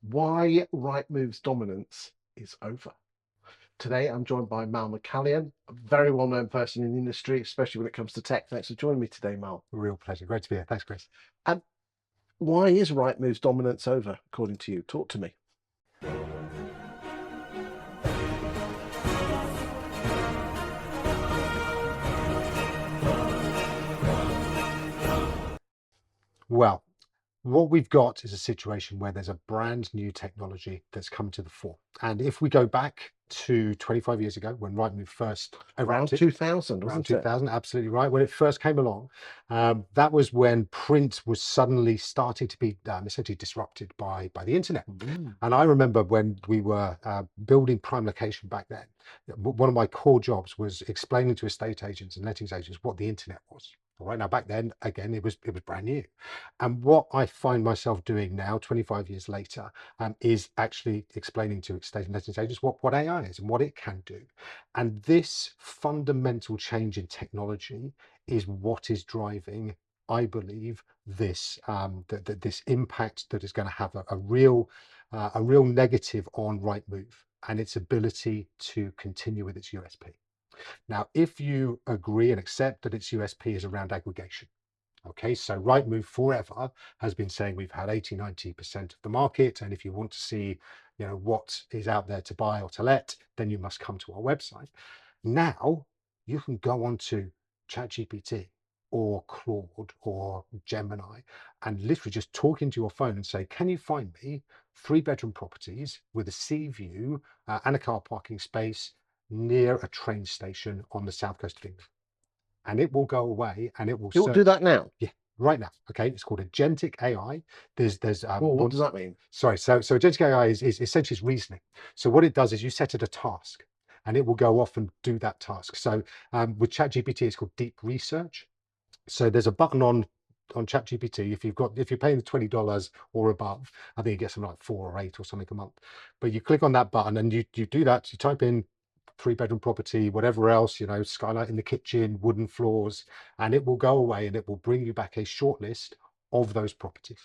Why Rightmove's dominance is over. Today, I'm joined by Mal McCallion, a very well-known person in the industry, especially when it comes to tech. Thanks for joining me today, Mal. Real pleasure. Great to be here. Thanks, Chris. And why is Rightmove's dominance over, according to you? Talk to me. Well, what we've got is a situation where there's a brand new technology that's come to the fore. And if we go back to 25 years ago when Rightmove first Around erupted, 2000, around wasn't it? 2000, absolutely right. When it first came along, that was when print was suddenly starting to be essentially disrupted by the internet. Mm. And I remember when we were building prime location back then, one of my core jobs was explaining to estate agents and lettings agents what the internet was. All right, now back then, again, it was brand new. And what I find myself doing now, 25 years later, is actually explaining to estate and lettings agents what AI is and what it can do. And this fundamental change in technology is what is driving, I believe, this this impact that is going to have a real negative on Rightmove and its ability to continue with its USP. Now, if you agree and accept that its USP is around aggregation, okay, so Rightmove forever has been saying we've had 80–90% of the market, and if you want to see, what is out there to buy or to let, then you must come to our website. Now you can go on to ChatGPT or Claude or Gemini and literally just talk into your phone and say, can you find me 3-bedroom properties with a sea view and a car parking space near a train station on the south coast of England? And it will go away and it will You'll do search. that now. Yeah, right now. Okay, it's called agentic AI. There's Well, what one. does that mean? Sorry, so agentic AI is essentially it's reasoning. So what it does is you set it a task, and it will go off and do that task. So with ChatGPT, it's called deep research. So there's a button on ChatGPT. If you're paying the $20 or above, I think you get something like 4 or 8 or something a month. But you click on that button and you do that. You type in 3-bedroom property, whatever else, skylight in the kitchen, wooden floors, and it will go away and it will bring you back a short list of those properties.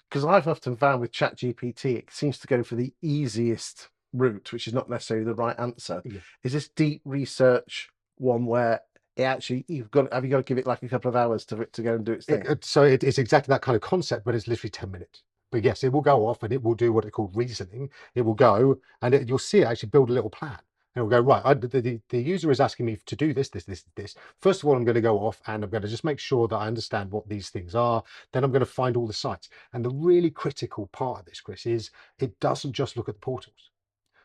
Because I've often found with ChatGPT, it seems to go for the easiest route, which is not necessarily the right answer. Yeah. Is this deep research one where it actually have you got to give it like a couple of hours to go and do its thing? It's exactly that kind of concept, but it's literally 10 minutes. But yes, it will go off and it will do what it called reasoning. It will go and you'll see it actually build a little plan. And it'll go, right, the user is asking me to do this, this, this, this. First of all, I'm going to go off and I'm going to just make sure that I understand what these things are. Then I'm going to find all the sites. And the really critical part of this, Chris, is it doesn't just look at the portals.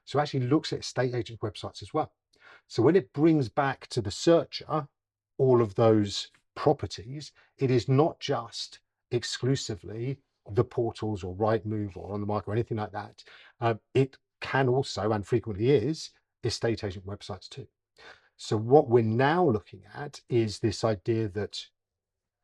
So it actually looks at estate agent websites as well. So when it brings back to the searcher all of those properties, it is not just exclusively the portals or Rightmove or on the market or anything like that. It can also, and frequently is, estate agent websites too. So what we're now looking at is this idea that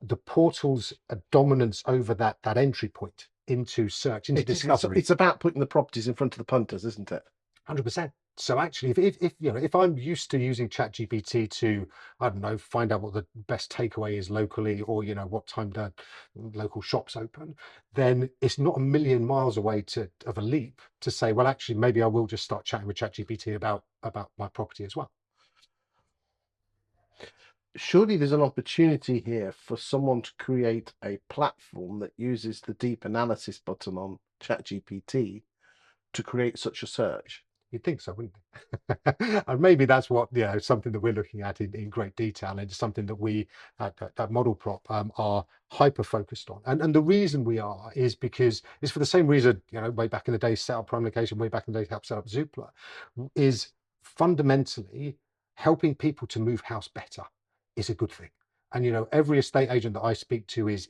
the portal's dominance over that entry point into search, into discovery. It's about putting the properties in front of the punters, isn't it? 100%. So actually, if I'm used to using ChatGPT to, I don't know, find out what the best takeaway is locally, or what time the local shops open, then it's not a million miles away of a leap to say, well, actually, maybe I will just start chatting with ChatGPT about my property as well. Surely there's an opportunity here for someone to create a platform that uses the deep analysis button on ChatGPT to create such a search. You'd think so, wouldn't you? And maybe that's what, something that we're looking at in great detail, and it's something that we at Model Prop are hyper focused on. And the reason we are is because it's for the same reason, way back in the day, set up prime location, way back in the day, help set up Zoopla, is fundamentally helping people to move house better is a good thing. And every estate agent that I speak to is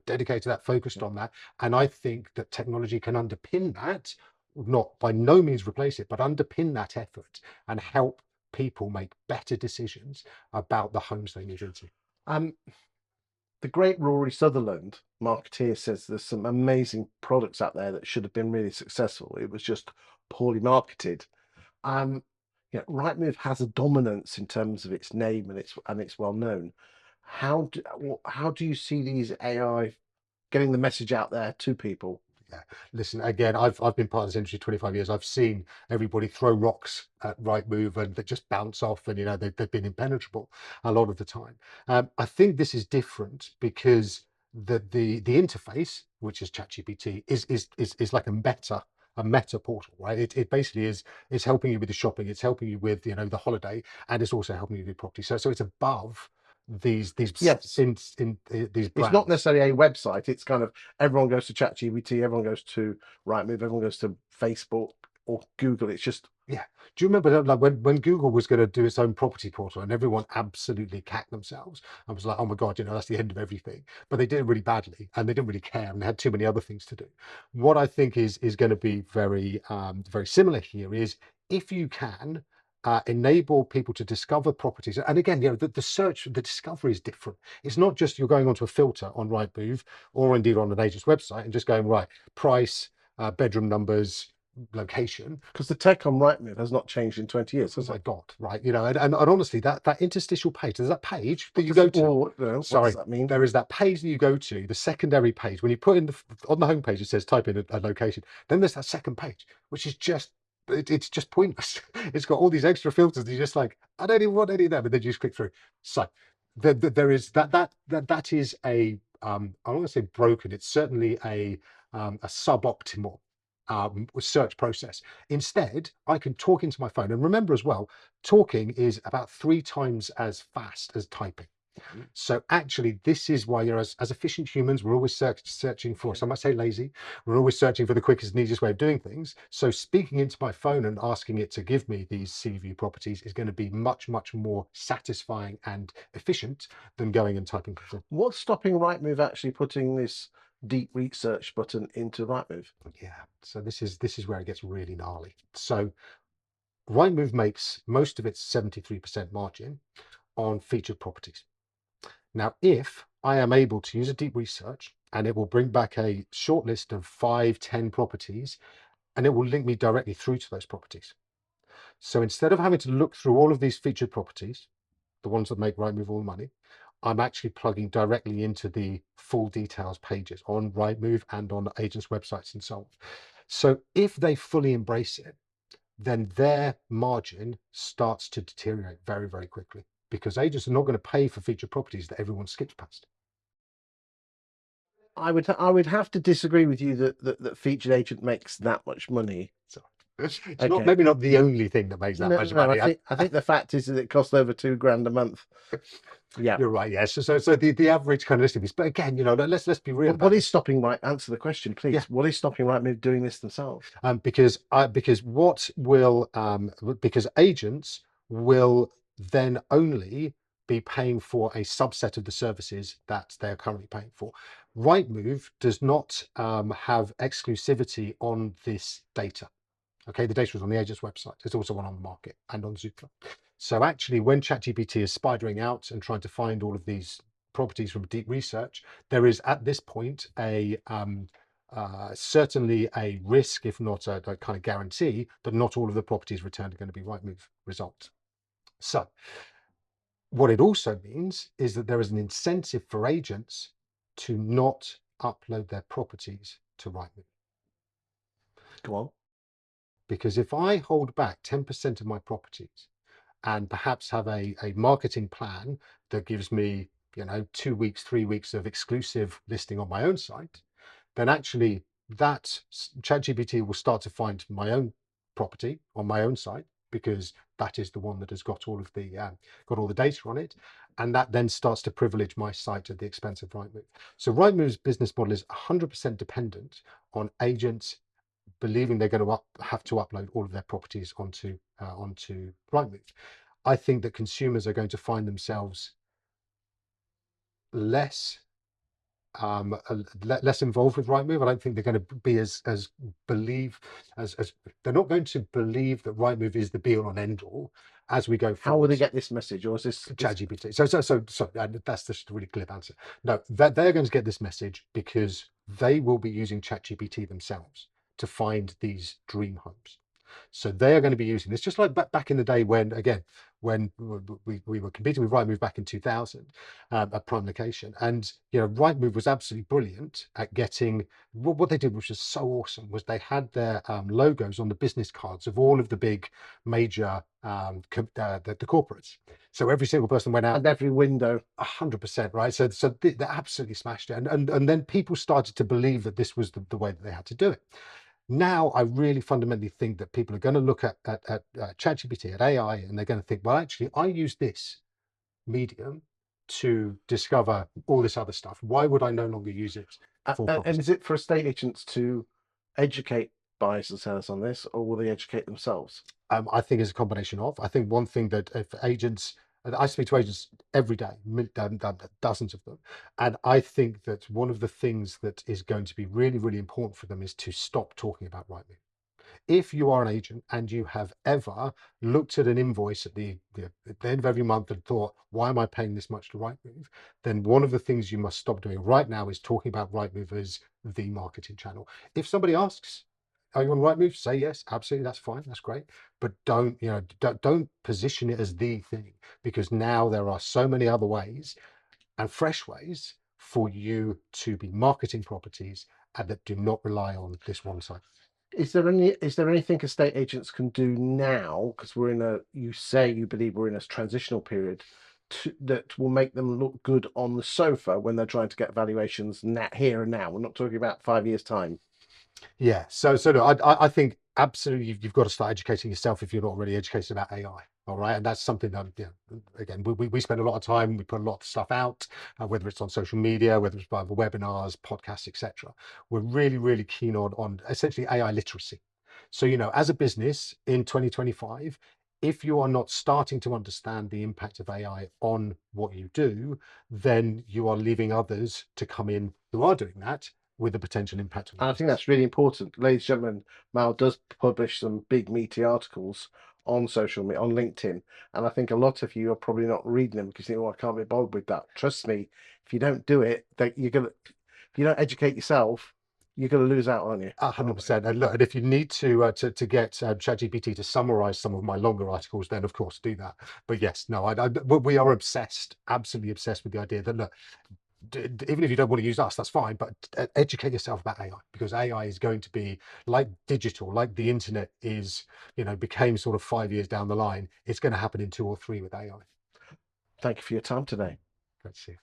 dedicated to that, focused on that. And I think that technology can underpin that, not by no means replace it, but underpin that effort and help people make better decisions about the homes they move into. Um, the great Rory Sutherland, marketeer, says there's some amazing products out there that should have been really successful. It was just poorly marketed. Um, Rightmove has a dominance in terms of its name and it's well known. How do you see these AI getting the message out there to people? Yeah. Listen, again, I've been part of this industry 25 years. I've seen everybody throw rocks at Rightmove and they just bounce off, and they've been impenetrable a lot of the time. I think this is different because the interface, which is ChatGPT, is like a meta portal, right? It basically is helping you with the shopping, it's helping you with the holiday, and it's also helping you with property. So it's above Yes, these it's not brands. necessarily a website. It's kind of everyone goes to ChatGPT, everyone goes to Rightmove, everyone goes to Facebook or Google. It's just Yeah. Do you remember that, like when Google was going to do its own property portal and everyone absolutely cacked themselves? I was like, oh my God, that's the end of everything. But they did it really badly and they didn't really care and they had too many other things to do. What I think is going to be very similar here is if you can enable people to discover properties. And again, the search, the discovery is different. It's not just you're going onto a filter on Rightmove or indeed on an agent's website and just going, right, price, bedroom numbers, location. because the tech on Rightmove has not changed in 20 years, Oh has my it? God, right? And honestly, that interstitial page, there's that page that What you does go it, to. well, what does Sorry, that mean? there is that page that you go to, the secondary page. When you put in on the homepage, it says type in a location. Then there's that second page, which is it's just pointless. It's got all these extra filters. You're just like, I don't even want any of them, and then you just click through. So there is that is I don't want to say broken. It's certainly a suboptimal search process. Instead, I can talk into my phone. And remember as well, talking is about 3 times as fast as typing. So actually, this is why as efficient humans, we're always searching for, Okay. some might say lazy, we're always searching for the quickest and easiest way of doing things. So speaking into my phone and asking it to give me these CV properties is going to be much, much more satisfying and efficient than going and typing. What's stopping Rightmove actually putting this deep research button into Rightmove? Yeah. So this is where it gets really gnarly. So Rightmove makes most of its 73% margin on featured properties. Now, if I am able to use a deep research and it will bring back a short list of 5, 10 properties, and it will link me directly through to those properties. So instead of having to look through all of these featured properties, the ones that make Rightmove all the money, I'm actually plugging directly into the full details pages on Rightmove and on agents' websites and so on. So if they fully embrace it, then their margin starts to deteriorate very, very quickly because agents are not going to pay for featured properties that everyone skips past. I would have to disagree with you that featured agent makes that much money. So it's not Okay. maybe not the only thing that makes that No, much no, money. I think the fact is that it costs over £2 a month. Yeah. You're right. Yes. So the average kind of listing is, but again, let's be real But about what is this. stopping Right? Answer the question, Yeah. please. What is stopping Rightmove doing this themselves? Because what will because agents will then only be paying for a subset of the services that they're currently paying for. Rightmove does not have exclusivity on this data. Okay, the data is on the agent's website. It's also one on the market and on Zoopla. So actually, when ChatGPT is spidering out and trying to find all of these properties from deep research, there is at this point certainly a risk, if not a kind of guarantee, that not all of the properties returned are going to be Rightmove results. So what it also means is that there is an incentive for agents to not upload their properties to Rightmove. Go on. Because if I hold back 10% of my properties and perhaps have a marketing plan that gives me 2 weeks, 3 weeks of exclusive listing on my own site, then actually that ChatGPT will start to find my own property on my own site because that is the one that has got all the data on it, and that then starts to privilege my site at the expense of Rightmove. So Rightmove's business model is 100% dependent on agents believing they're going to have to upload all of their properties onto Rightmove. I think that consumers are going to find themselves less less involved with Rightmove. I don't think they're going to be as believe as they're not going to believe that Rightmove is the be all and end all as we go How will they forwards. get this message? Or is this ChatGPT. So that's just a really glib answer. No, that they're going to get this message because they will be using ChatGPT themselves to find these dream homes. So they are going to be using this, just like back in the day when, again, when we were competing with Rightmove back in 2000 at prime location. And Rightmove was absolutely brilliant at getting what they did, which was so awesome, was they had their logos on the business cards of all of the big major the corporates. So every single person went out And every window. 100%, right? So they absolutely smashed it, and then people started to believe that this was the way that they had to do it. Now, I really fundamentally think that people are going to look at ChatGPT, at AI, and they're going to think, well, actually, I use this medium to discover all this other stuff. Why would I no longer use it for And property? is it for estate agents to educate buyers and sellers on this, or will they educate themselves? I think it's a combination of. I think one thing that if agents, I speak to agents every day, dozens of them, and I think that one of the things that is going to be really, really important for them is to stop talking about Rightmove. If you are an agent and you have ever looked at an invoice at the end of every month and thought, why am I paying this much to Rightmove? Then one of the things you must stop doing right now is talking about Rightmove as the marketing channel. If somebody asks, are you on Rightmove? Say yes, absolutely, that's fine, that's great. But don't position it as the thing, because now there are so many other ways and fresh ways for you to be marketing properties and that do not rely on this one side. Is there anything estate agents can do now? Because you say you believe we're in a transitional period that will make them look good on the sofa when they're trying to get valuations here and now. We're not talking about 5 years' time. Yeah. So look, I think absolutely you've got to start educating yourself if you're not already educated about AI. All right. And that's something that, again, we spend a lot of time, we put a lot of stuff out, whether it's on social media, whether it's by the webinars, podcasts, etc. We're really, really keen on essentially AI literacy. So, as a business in 2025, if you are not starting to understand the impact of AI on what you do, then you are leaving others to come in who are doing that with a potential impact on your And I think business. that's really important. Ladies and gentlemen, Mal does publish some big meaty articles on social media, on LinkedIn. And I think a lot of you are probably not reading them because you think, oh, I can't be bothered with that. Trust me, if you don't do it, if you don't educate yourself, you're gonna lose out, aren't you? 100%. And look, and if you need to get ChatGPT to summarize some of my longer articles, then of course do that. But yes, no, we are obsessed, absolutely obsessed with the idea that look, even if you don't want to use us, that's fine, but educate yourself about AI, because AI is going to be like digital, like the internet is, became sort of 5 years down the line. It's going to happen in 2 or 3 with AI. Thank you for your time today. Let's see.